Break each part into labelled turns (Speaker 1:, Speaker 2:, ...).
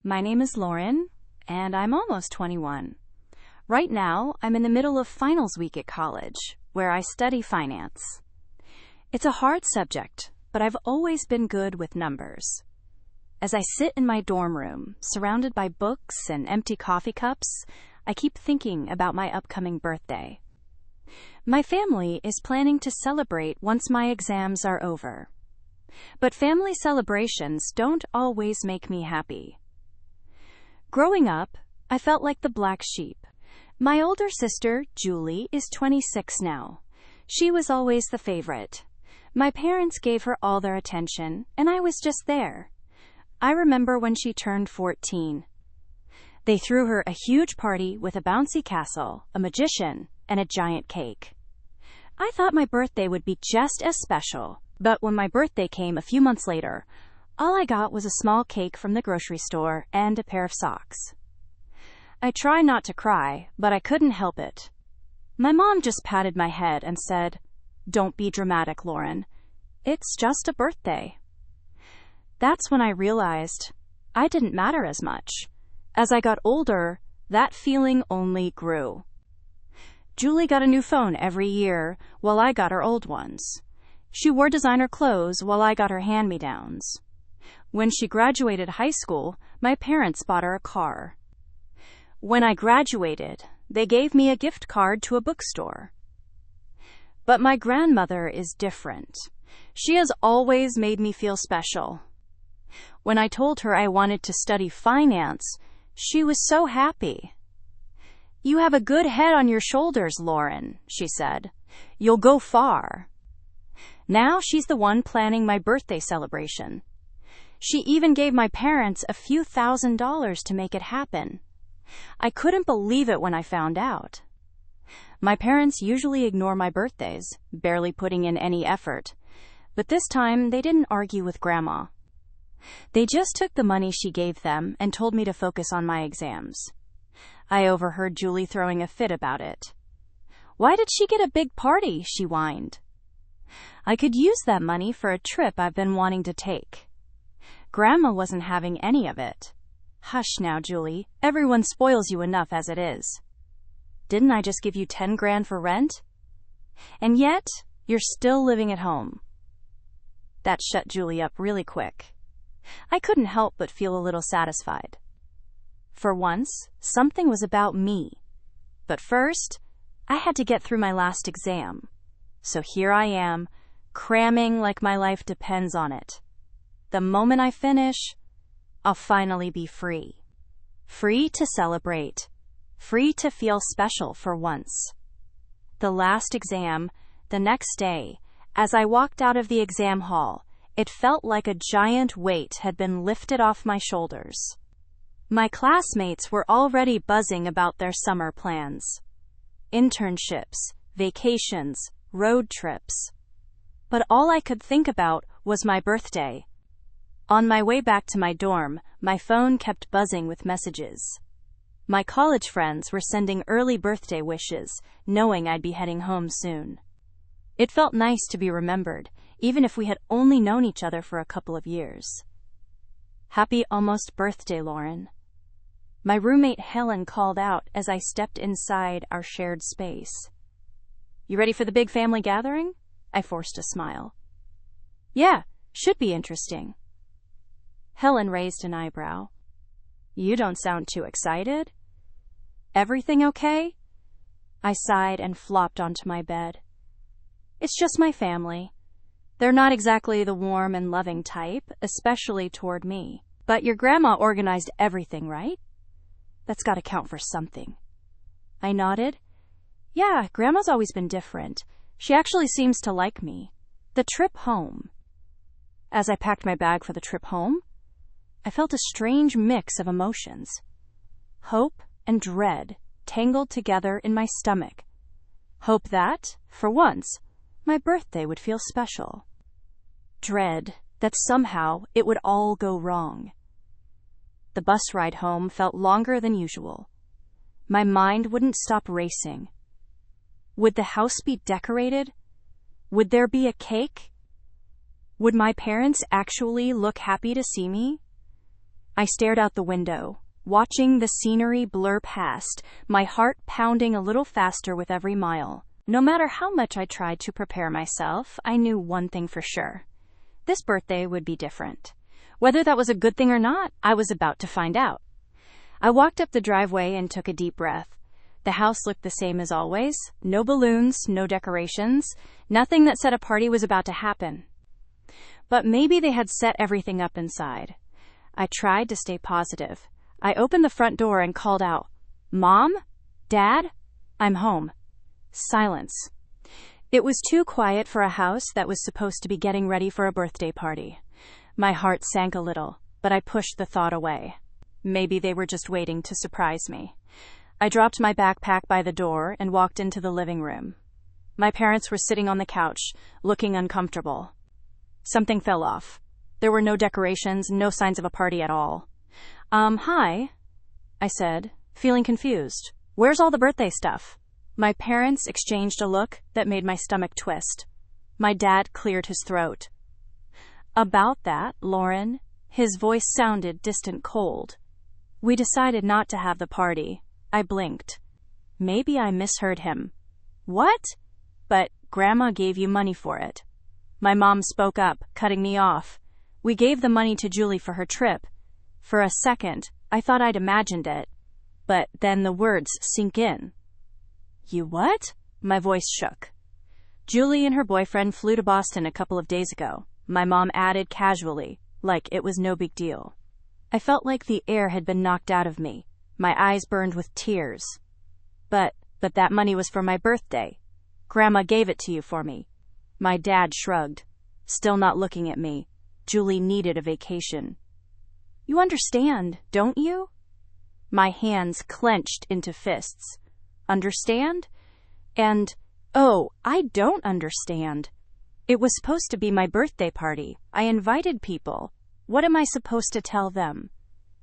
Speaker 1: My name is Lauren, and I'm almost 21. Right now, I'm in the middle of finals week at college, where I study finance. It's a hard subject, but I've always been good with numbers. As I sit in my dorm room, surrounded by books and empty coffee cups, I keep thinking about my upcoming birthday. My family is planning to celebrate once my exams are over. But family celebrations don't always make me happy. Growing up, I felt like the black sheep. My older sister, Julie, is 26 now. She was always the favorite. My parents gave her all their attention, and I was just there. I remember when she turned 14. They threw her a huge party with a bouncy castle, a magician, and a giant cake. I thought my birthday would be just as special, but when my birthday came a few months later, all I got was a small cake from the grocery store and a pair of socks. I tried not to cry, but I couldn't help it. My mom just patted my head and said, "Don't be dramatic, Lauren. It's just a birthday." That's when I realized I didn't matter as much. As I got older, that feeling only grew. Julie got a new phone every year while I got her old ones. She wore designer clothes while I got her hand-me-downs. When she graduated high school, my parents bought her a car. When I graduated, they gave me a gift card to a bookstore. But my grandmother is different. She has always made me feel special. When I told her I wanted to study finance, she was so happy. "You have a good head on your shoulders, Lauren," she said. "You'll go far." Now she's the one planning my birthday celebration. She even gave my parents a few $1,000s to make it happen. I couldn't believe it when I found out. My parents usually ignore my birthdays, barely putting in any effort. But this time, they didn't argue with Grandma. They just took the money she gave them and told me to focus on my exams. I overheard Julie throwing a fit about it. "Why did she get a big party?" she whined. "I could use that money for a trip I've been wanting to take." Grandma wasn't having any of it. "Hush now, Julie. Everyone spoils you enough as it is. Didn't I just give you 10 grand for rent? And yet, you're still living at home." That shut Julie up really quick. I couldn't help but feel a little satisfied. For once, something was about me. But first, I had to get through my last exam. So here I am, cramming like my life depends on it. The moment I finish, I'll finally be free. Free to celebrate. Free to feel special for once. The last exam, the next day, as I walked out of the exam hall, it felt like a giant weight had been lifted off my shoulders. My classmates were already buzzing about their summer plans. Internships, vacations, road trips. But all I could think about was my birthday. On my way back to my dorm, my phone kept buzzing with messages. My college friends were sending early birthday wishes, knowing I'd be heading home soon. It felt nice to be remembered, even if we had only known each other for a couple of years. "Happy almost birthday, Lauren." My roommate Helen called out as I stepped inside our shared space. "You ready for the big family gathering?" I forced a smile. "Yeah, should be interesting." Helen raised an eyebrow. "You don't sound too excited." "Everything okay?" I sighed and flopped onto my bed. "It's just my family. They're not exactly the warm and loving type, especially toward me. But your grandma organized everything, right? That's got to count for something." I nodded. "Yeah, Grandma's always been different. She actually seems to like me. The trip home." As I packed my bag for the trip home, I felt a strange mix of emotions. Hope and dread tangled together in my stomach. Hope that, for once, my birthday would feel special. Dread that somehow it would all go wrong. The bus ride home felt longer than usual. My mind wouldn't stop racing. Would the house be decorated? Would there be a cake? Would my parents actually look happy to see me? I stared out the window, watching the scenery blur past, my heart pounding a little faster with every mile. No matter how much I tried to prepare myself, I knew one thing for sure. This birthday would be different. Whether that was a good thing or not, I was about to find out. I walked up the driveway and took a deep breath. The house looked the same as always. No balloons, no decorations, nothing that said a party was about to happen. But maybe they had set everything up inside. I tried to stay positive. I opened the front door and called out, "Mom? Dad? I'm home." Silence. It was too quiet for a house that was supposed to be getting ready for a birthday party. My heart sank a little, but I pushed the thought away. Maybe they were just waiting to surprise me. I dropped my backpack by the door and walked into the living room. My parents were sitting on the couch, looking uncomfortable. Something fell off. There were no decorations, no signs of a party at all. Hi, I said, feeling confused. Where's all the birthday stuff? My parents exchanged a look that made my stomach twist. My dad cleared his throat. About that, Lauren, his voice sounded distant cold. We decided not to have the party. I blinked. Maybe I misheard him. What? But Grandma gave you money for it. My mom spoke up, cutting me off. We gave the money to Julie for her trip. For a second, I thought I'd imagined it. But then the words sink in. You what? My voice shook. Julie and her boyfriend flew to Boston a couple of days ago, my mom added casually, like it was no big deal. I felt like the air had been knocked out of me. My eyes burned with tears. But that money was for my birthday. Grandma gave it to you for me. My dad shrugged, still not looking at me. Julie needed a vacation. You understand, don't you? My hands clenched into fists. Understand? And, oh, I don't understand. It was supposed to be my birthday party. I invited people. What am I supposed to tell them?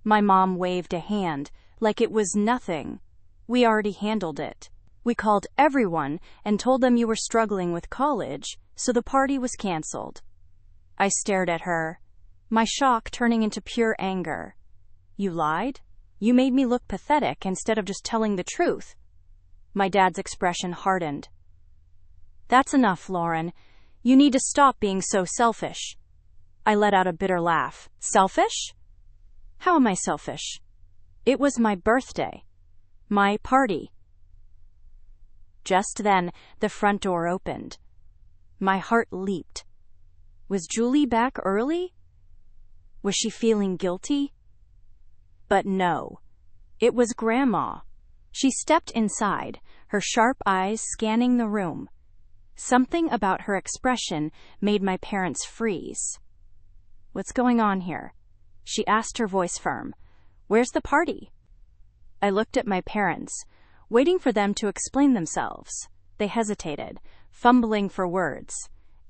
Speaker 1: My mom waved a hand, like it was nothing. We already handled it. We called everyone and told them you were struggling with college, so the party was canceled. I stared at her, my shock turning into pure anger. You lied? You made me look pathetic instead of just telling the truth. My dad's expression hardened. That's enough, Lauren. You need to stop being so selfish. I let out a bitter laugh. Selfish? How am I selfish? It was my birthday. My party. Just then, the front door opened. My heart leaped. Was Julie back early? Was she feeling guilty? But no. It was Grandma. She stepped inside, her sharp eyes scanning the room. Something about her expression made my parents freeze. What's going on here? She asked, her voice firm. Where's the party? I looked at my parents, waiting for them to explain themselves. They hesitated, fumbling for words,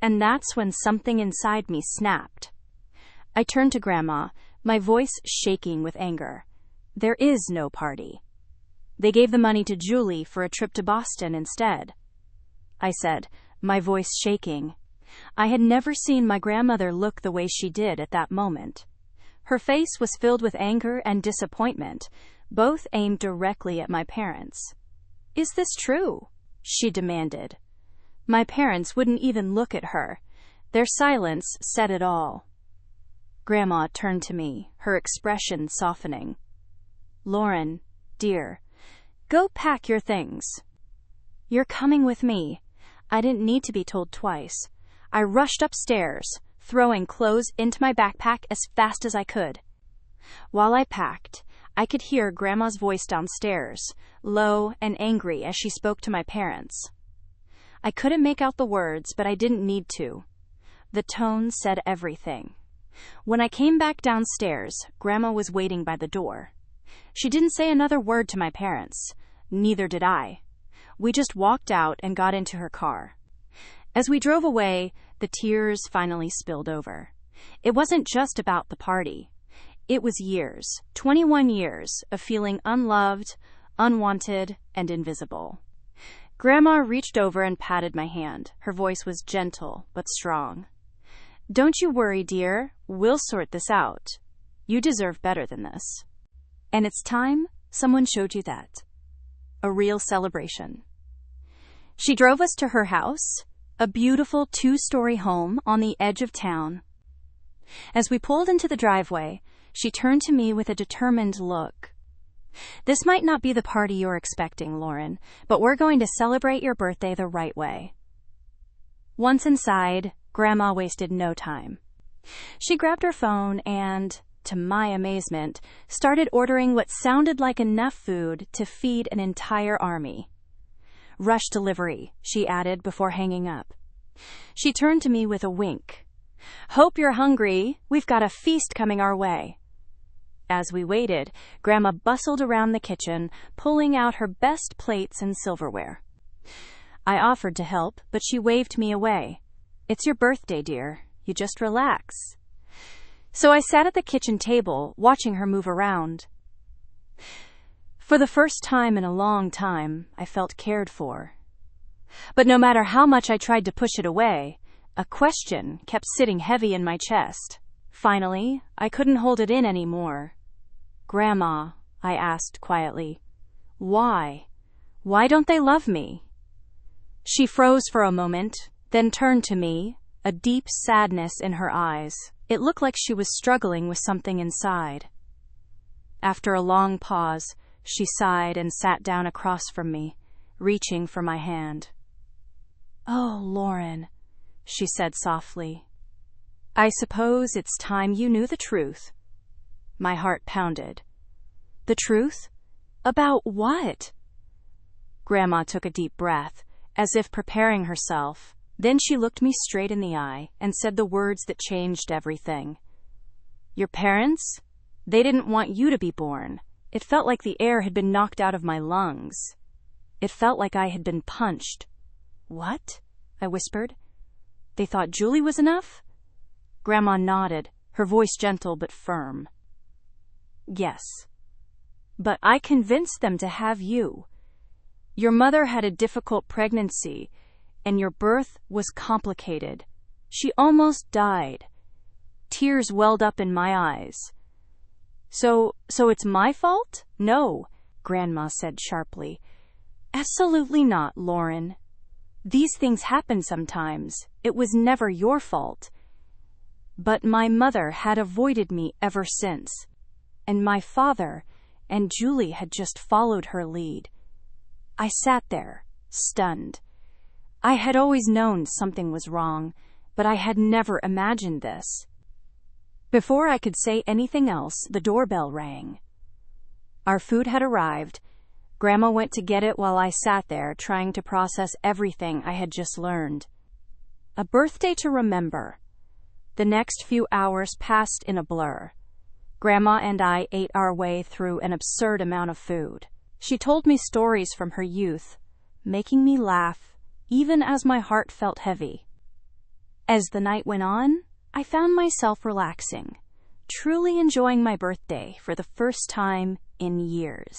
Speaker 1: and that's when something inside me snapped. I turned to Grandma, my voice shaking with anger. There is no party. They gave the money to Julie for a trip to Boston instead. I said, my voice shaking. I had never seen my grandmother look the way she did at that moment. Her face was filled with anger and disappointment, both aimed directly at my parents. Is this true? She demanded. My parents wouldn't even look at her. Their silence said it all. Grandma turned to me, her expression softening. Lauren, dear, go pack your things. You're coming with me. I didn't need to be told twice. I rushed upstairs, throwing clothes into my backpack as fast as I could. While I packed, I could hear Grandma's voice downstairs, low and angry as she spoke to my parents. I couldn't make out the words, but I didn't need to. The tone said everything. When I came back downstairs, Grandma was waiting by the door. She didn't say another word to my parents. Neither did I. We just walked out and got into her car. As we drove away, the tears finally spilled over. It wasn't just about the party. It was years, 21 years, of feeling unloved, unwanted, and invisible. Grandma reached over and patted my hand. Her voice was gentle but strong. Don't you worry, dear. We'll sort this out. You deserve better than this. And it's time someone showed you that. A real celebration. She drove us to her house, a beautiful 2-story home on the edge of town. As we pulled into the driveway, she turned to me with a determined look. This might not be the party you're expecting, Lauren, but we're going to celebrate your birthday the right way. Once inside, Grandma wasted no time. She grabbed her phone and, to my amazement, started ordering what sounded like enough food to feed an entire army. Rush delivery, she added before hanging up. She turned to me with a wink. Hope you're hungry. We've got a feast coming our way. As we waited, Grandma bustled around the kitchen, pulling out her best plates and silverware. I offered to help, but she waved me away. It's your birthday, dear. You just relax. So I sat at the kitchen table, watching her move around. For the first time in a long time, I felt cared for. But no matter how much I tried to push it away, a question kept sitting heavy in my chest. Finally, I couldn't hold it in anymore. Grandma, I asked quietly, why? Why don't they love me? She froze for a moment, then turned to me, a deep sadness in her eyes. It looked like she was struggling with something inside. After a long pause, she sighed and sat down across from me, reaching for my hand. Oh, Lauren, she said softly. I suppose it's time you knew the truth. My heart pounded. The truth? About what? Grandma took a deep breath, as if preparing herself. Then she looked me straight in the eye and said the words that changed everything. Your parents? They didn't want you to be born. It felt like the air had been knocked out of my lungs. It felt like I had been punched. What? I whispered. They thought Julie was enough? Grandma nodded, her voice gentle but firm. Yes. But I convinced them to have you. Your mother had a difficult pregnancy, and your birth was complicated. She almost died. Tears welled up in my eyes. So it's my fault? No, Grandma said sharply. Absolutely not, Lauren. These things happen sometimes. It was never your fault. But my mother had avoided me ever since, and my father and Julie had just followed her lead. I sat there, stunned. I had always known something was wrong, but I had never imagined this. Before I could say anything else, the doorbell rang. Our food had arrived. Grandma went to get it while I sat there, trying to process everything I had just learned. A birthday to remember. The next few hours passed in a blur. Grandma and I ate our way through an absurd amount of food. She told me stories from her youth, making me laugh, even as my heart felt heavy. As the night went on, I found myself relaxing, truly enjoying my birthday for the first time in years.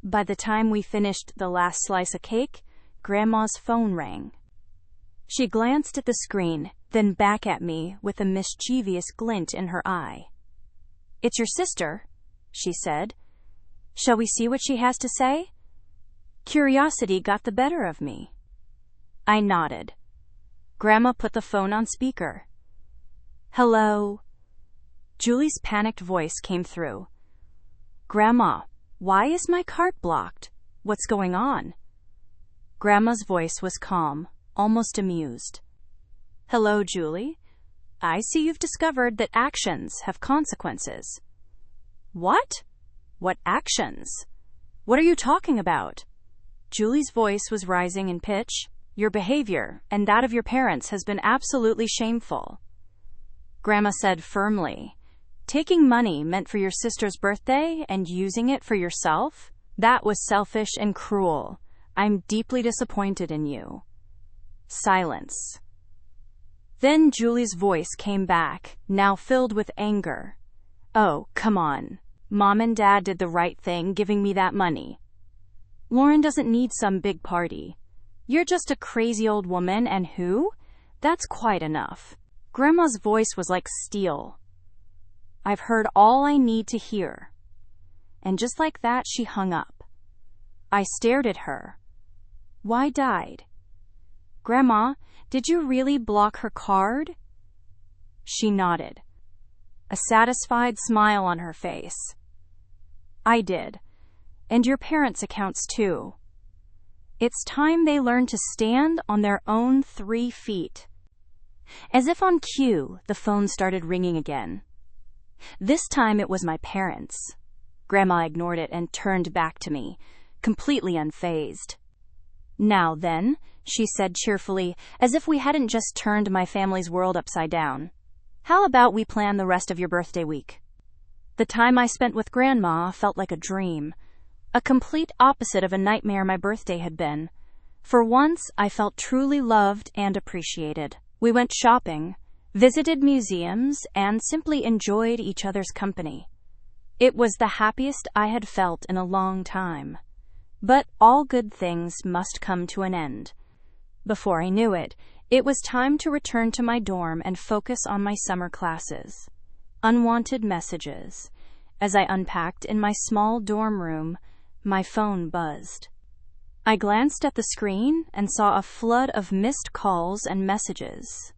Speaker 1: By the time we finished the last slice of cake, Grandma's phone rang. She glanced at the screen, then back at me with a mischievous glint in her eye. It's your sister, she said. Shall we see what she has to say? Curiosity got the better of me. I nodded. Grandma put the phone on speaker. Hello? Julie's panicked voice came through. Grandma, why is my cart blocked? What's going on? Grandma's voice was calm, almost amused. Hello, Julie. I see you've discovered that actions have consequences. What? What actions? What are you talking about? Julie's voice was rising in pitch. Your behavior and that of your parents has been absolutely shameful. Grandma said firmly, taking money meant for your sister's birthday and using it for yourself? That was selfish and cruel. I'm deeply disappointed in you. Silence. Then Julie's voice came back, now filled with anger. Oh, come on. Mom and Dad did the right thing giving me that money. Lauren doesn't need some big party. You're just a crazy old woman, and who? That's quite enough. Grandma's voice was like steel. I've heard all I need to hear." And just like that, she hung up. I stared at her. "Why died?" "Grandma, did you really block her card?" She nodded, a satisfied smile on her face. "I did. And your parents' accounts too. It's time they learn to stand on their own 3 feet." As if on cue, the phone started ringing again. This time it was my parents. Grandma ignored it and turned back to me, completely unfazed. "Now then," she said cheerfully, as if we hadn't just turned my family's world upside down. "How about we plan the rest of your birthday week?" The time I spent with Grandma felt like a dream, a complete opposite of a nightmare my birthday had been. For once, I felt truly loved and appreciated. We went shopping, visited museums, and simply enjoyed each other's company. It was the happiest I had felt in a long time. But all good things must come to an end. Before I knew it, it was time to return to my dorm and focus on my summer classes. Unwanted messages. As I unpacked in my small dorm room, my phone buzzed. I glanced at the screen and saw a flood of missed calls and messages.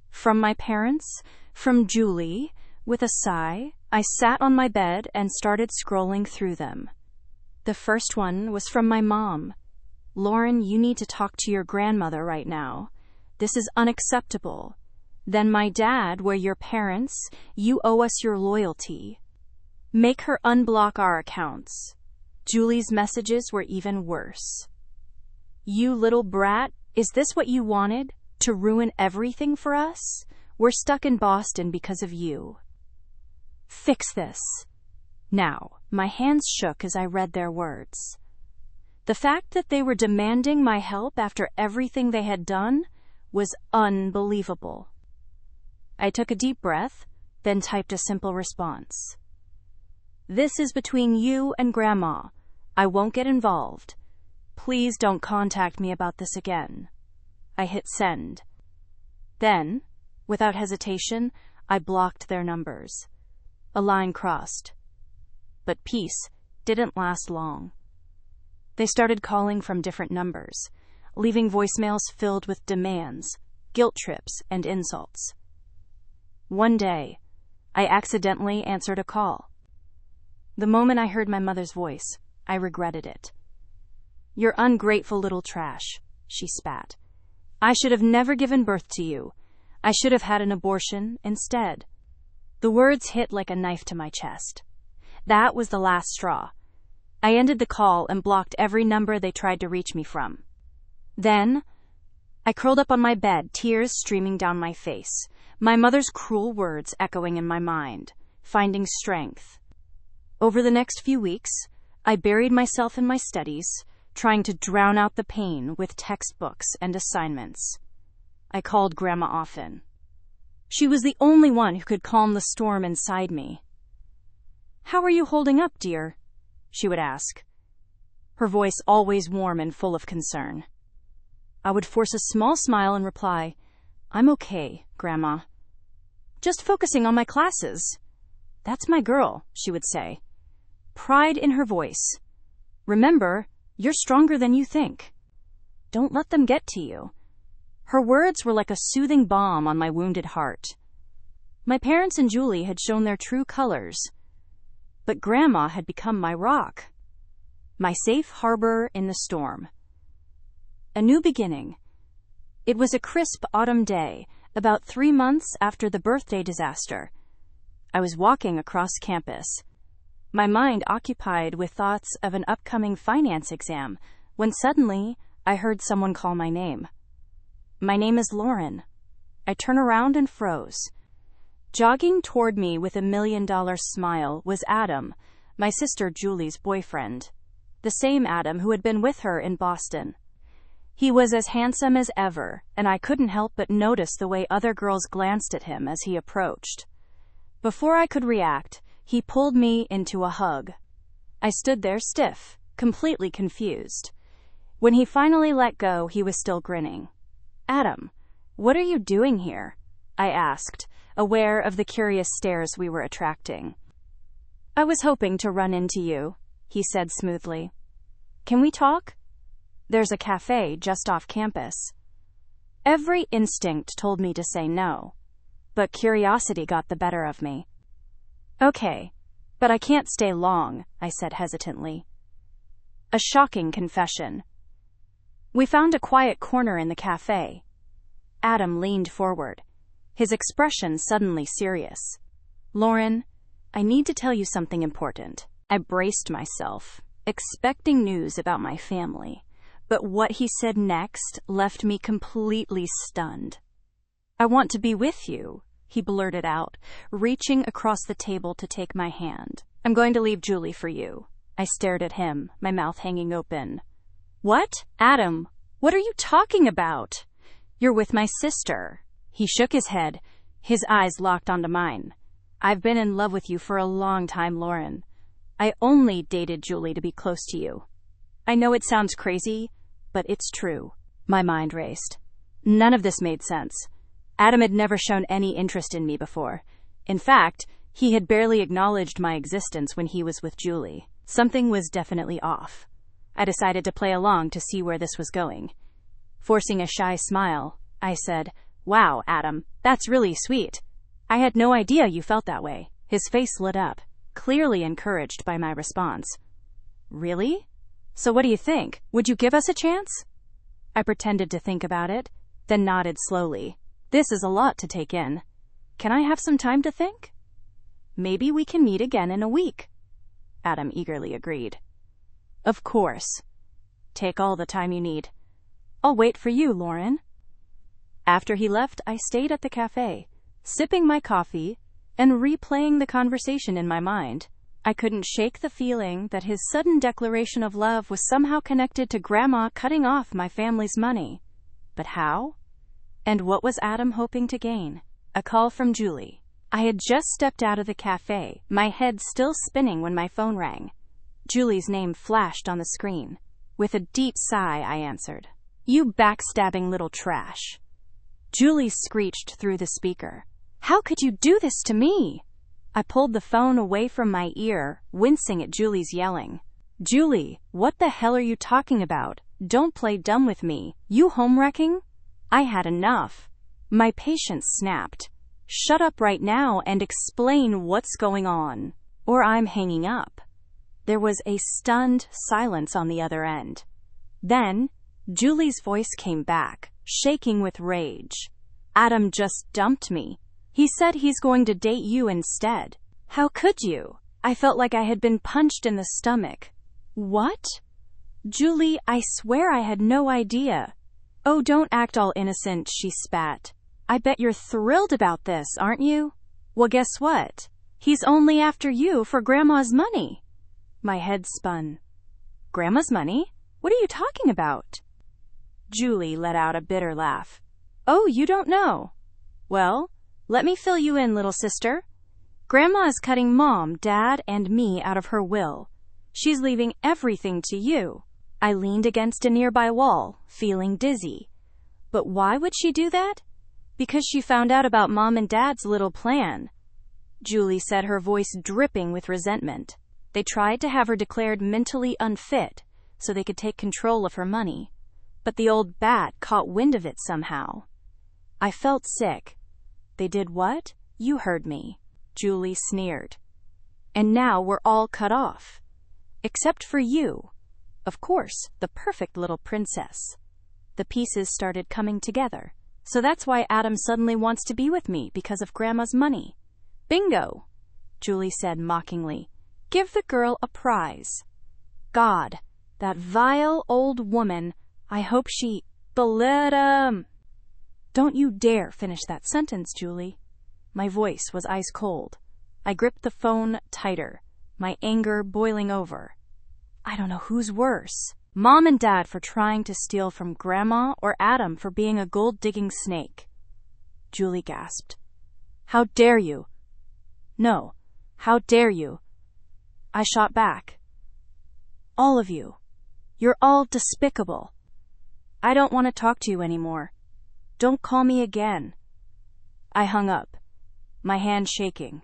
Speaker 1: From my parents, from Julie. With a sigh, I sat on my bed and started scrolling through them. The first one was from my mom. "Lauren, you need to talk to your grandmother right now. This is unacceptable." Then my dad, "We're your parents. You owe us your loyalty. Make her unblock our accounts." Julie's messages were even worse. "You little brat, is this what you wanted? To ruin everything for us? We're stuck in Boston because of you. Fix this." Now, my hands shook as I read their words. The fact that they were demanding my help after everything they had done was unbelievable. I took a deep breath, then typed a simple response. "This is between you and Grandma. I won't get involved. Please don't contact me about this again." I hit send. Then, without hesitation, I blocked their numbers. A line crossed. But peace didn't last long. They started calling from different numbers, leaving voicemails filled with demands, guilt trips, and insults. One day, I accidentally answered a call. The moment I heard my mother's voice, I regretted it. "You're ungrateful little trash," she spat. "I should have never given birth to you. I should have had an abortion instead." The words hit like a knife to my chest. That was the last straw. I ended the call and blocked every number they tried to reach me from. Then, I curled up on my bed, tears streaming down my face, my mother's cruel words echoing in my mind, finding strength. Over the next few weeks, I buried myself in my studies, trying to drown out the pain with textbooks and assignments. I called Grandma often. She was the only one who could calm the storm inside me. "How are you holding up, dear?" she would ask, her voice always warm and full of concern. I would force a small smile and reply, "I'm okay, Grandma. Just focusing on my classes." "That's my girl," she would say, pride in her voice. "Remember, you're stronger than you think. Don't let them get to you." Her words were like a soothing balm on my wounded heart. My parents and Julie had shown their true colors, but Grandma had become my rock, my safe harbor in the storm. A new beginning. It was a crisp autumn day, about 3 months after the birthday disaster. I was walking across campus, my mind occupied with thoughts of an upcoming finance exam, when suddenly I heard someone call my name. "My name is Lauren." I turned around and froze. Jogging toward me with a $1 million smile was Adam, my sister Julie's boyfriend, the same Adam who had been with her in Boston. He was as handsome as ever, and I couldn't help but notice the way other girls glanced at him as he approached. Before I could react, he pulled me into a hug. I stood there stiff, completely confused. When he finally let go, he was still grinning. "Adam, what are you doing here?" I asked, aware of the curious stares we were attracting. "I was hoping to run into you," he said smoothly. "Can we talk? There's a cafe just off campus." Every instinct told me to say no, but curiosity got the better of me. "Okay, but I can't stay long," I said hesitantly. A shocking confession. We found a quiet corner in the cafe. Adam leaned forward, his expression suddenly serious. "Lauren, I need to tell you something important." I braced myself, expecting news about my family, but what he said next left me completely stunned. "I want to be with you," he blurted out, reaching across the table to take my hand. "I'm going to leave Julie for you." I stared at him, my mouth hanging open. "What? Adam, what are you talking about?" "You're with my sister." He shook his head, his eyes locked onto mine. "I've been in love with you for a long time, Lauren. I only dated Julie to be close to you. I know it sounds crazy, but it's true." My mind raced. None of this made sense. Adam had never shown any interest in me before. In fact, he had barely acknowledged my existence when he was with Julie. Something was definitely off. I decided to play along to see where this was going. Forcing a shy smile, I said, "Wow, Adam, that's really sweet. I had no idea you felt that way." His face lit up, clearly encouraged by my response. "Really? So what do you think? Would you give us a chance?" I pretended to think about it, then nodded slowly. "This is a lot to take in. Can I have some time to think?" "Maybe we can meet again in a week," Adam eagerly agreed. "Of course. Take all the time you need. I'll wait for you, Lauren." After he left, I stayed at the cafe, sipping my coffee and replaying the conversation in my mind. I couldn't shake the feeling that his sudden declaration of love was somehow connected to Grandma cutting off my family's money. But how? And what was Adam hoping to gain? A call from Julie. I had just stepped out of the cafe, my head still spinning when my phone rang. Julie's name flashed on the screen. With a deep sigh, I answered. "You backstabbing little trash." Julie screeched through the speaker. "How could you do this to me?" I pulled the phone away from my ear, wincing at Julie's yelling. "Julie, what the hell are you talking about? Don't play dumb with me. You home-wrecking?" I had enough. My patience snapped. "Shut up right now and explain what's going on, or I'm hanging up." There was a stunned silence on the other end. Then, Julie's voice came back, shaking with rage. "Adam just dumped me. He said he's going to date you instead. How could you?" I felt like I had been punched in the stomach. "What?" "Julie, I swear I had no idea." "Oh, don't act all innocent," she spat. "I bet you're thrilled about this, aren't you? Well, guess what? He's only after you for Grandma's money." My head spun. "Grandma's money? What are you talking about?" Julie let out a bitter laugh. "Oh, you don't know? Well, let me fill you in, little sister. Grandma is cutting Mom, Dad, and me out of her will. She's leaving everything to you." I leaned against a nearby wall, feeling dizzy. But why would she do that? Because she found out about Mom and Dad's little plan. Julie said, her voice dripping with resentment. They tried to have her declared mentally unfit so they could take control of her money. But the old bat caught wind of it somehow. I felt sick. "They did what?" "You heard me," Julie sneered. "And now we're all cut off. Except for you. Of course, the perfect little princess." The pieces started coming together. "So that's why Adam suddenly wants to be with me, because of Grandma's money." "Bingo," Julie said mockingly. "Give the girl a prize." God, that vile old woman. I hope she... Don't you dare finish that sentence, Julie. My voice was ice cold. I gripped the phone tighter, my anger boiling over. I don't know who's worse, Mom and Dad for trying to steal from Grandma, or Adam for being a gold-digging snake. Julie gasped. "How dare you?" "No, how dare you?" I shot back. "All of you. You're all despicable. I don't want to talk to you anymore. Don't call me again." I hung up. my hand shaking.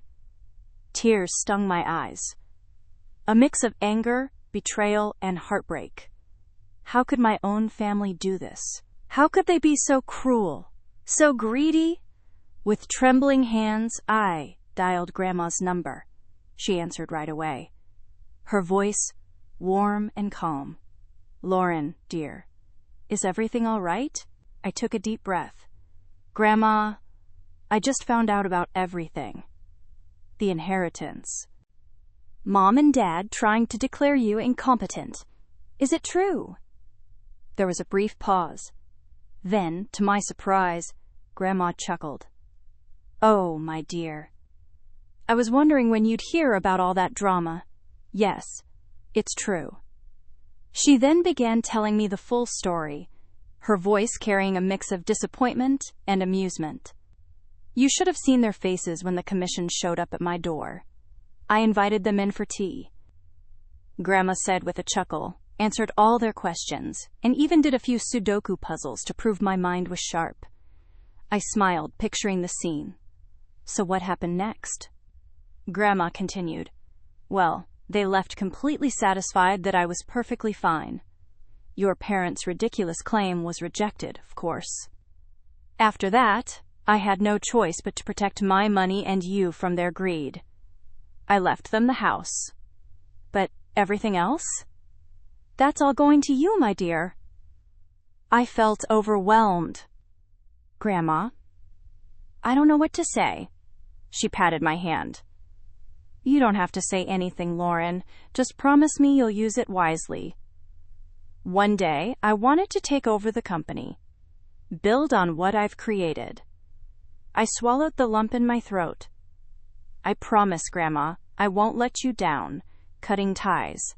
Speaker 1: Tears stung my eyes. A mix of anger, betrayal, and heartbreak. How could my own family do this? How could they be so cruel, so greedy? With trembling hands, I dialed Grandma's number. She answered right away. Her voice, warm and calm. "Lauren, dear, is everything all right?" I took a deep breath. "Grandma, I just found out about everything. The inheritance. Mom and Dad trying to declare you incompetent. Is it true?" There was a brief pause. Then, to my surprise, Grandma chuckled. "Oh, my dear. I was wondering when you'd hear about all that drama. Yes, it's true." She then began telling me the full story, her voice carrying a mix of disappointment and amusement. You should have seen their faces when the commission showed up at my door. I invited them in for tea. Grandma said with a chuckle, answered all their questions, and even did a few Sudoku puzzles to prove my mind was sharp. I smiled, picturing the scene. So what happened next? Grandma continued. Well, they left completely satisfied that I was perfectly fine. Your parents' ridiculous claim was rejected, of course. After that, I had no choice but to protect my money and you from their greed. I left them the house. But everything else? That's all going to you, my dear. I felt overwhelmed. Grandma, I don't know what to say. She patted my hand. You don't have to say anything, Lauren. Just promise me you'll use it wisely. One day, I wanted to take over the company. Build on what I've created. I swallowed the lump in my throat. I promise, Grandma, I won't let you down. Cutting ties.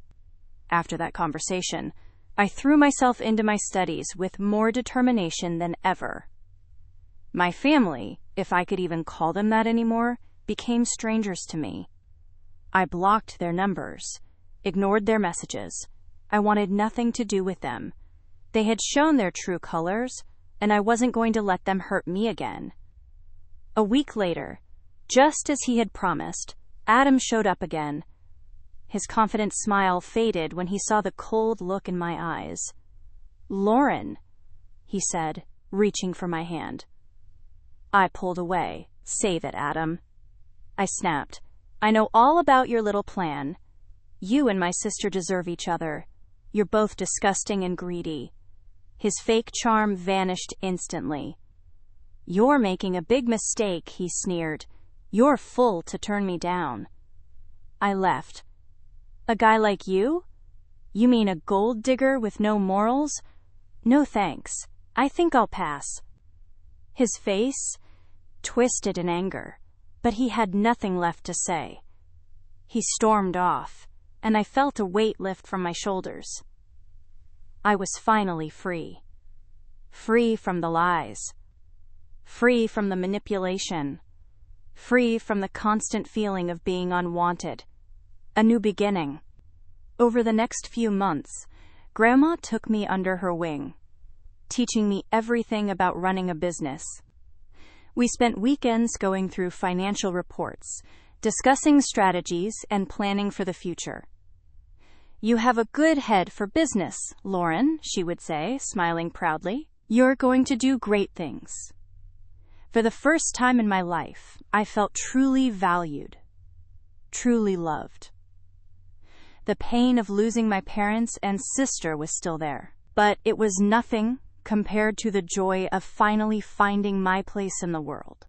Speaker 1: After that conversation, I threw myself into my studies with more determination than ever. My family, if I could even call them that anymore, became strangers to me. I blocked their numbers, ignored their messages. I wanted nothing to do with them. They had shown their true colors, and I wasn't going to let them hurt me again. A week later, just as he had promised, Adam showed up again. His confident smile faded when he saw the cold look in my eyes. Lauren, he said, reaching for my hand. I pulled away. Save it, Adam. I snapped. I know all about your little plan. You and my sister deserve each other. You're both disgusting and greedy. His fake charm vanished instantly. You're making a big mistake, he sneered. You're full to turn me down. I left. A guy like you? You mean a gold digger with no morals? No thanks. I think I'll pass. His face twisted in anger, but he had nothing left to say. He stormed off, and I felt a weight lift from my shoulders. I was finally free. Free from the lies. Free from the manipulation. Free from the constant feeling of being unwanted. A new beginning. Over the next few months, Grandma took me under her wing, teaching me everything about running a business. We spent weekends going through financial reports, discussing strategies, and planning for the future. You have a good head for business, Lauren, she would say, smiling proudly. You're going to do great things. For the first time in my life, I felt truly valued, truly loved. The pain of losing my parents and sister was still there, but it was nothing compared to the joy of finally finding my place in the world.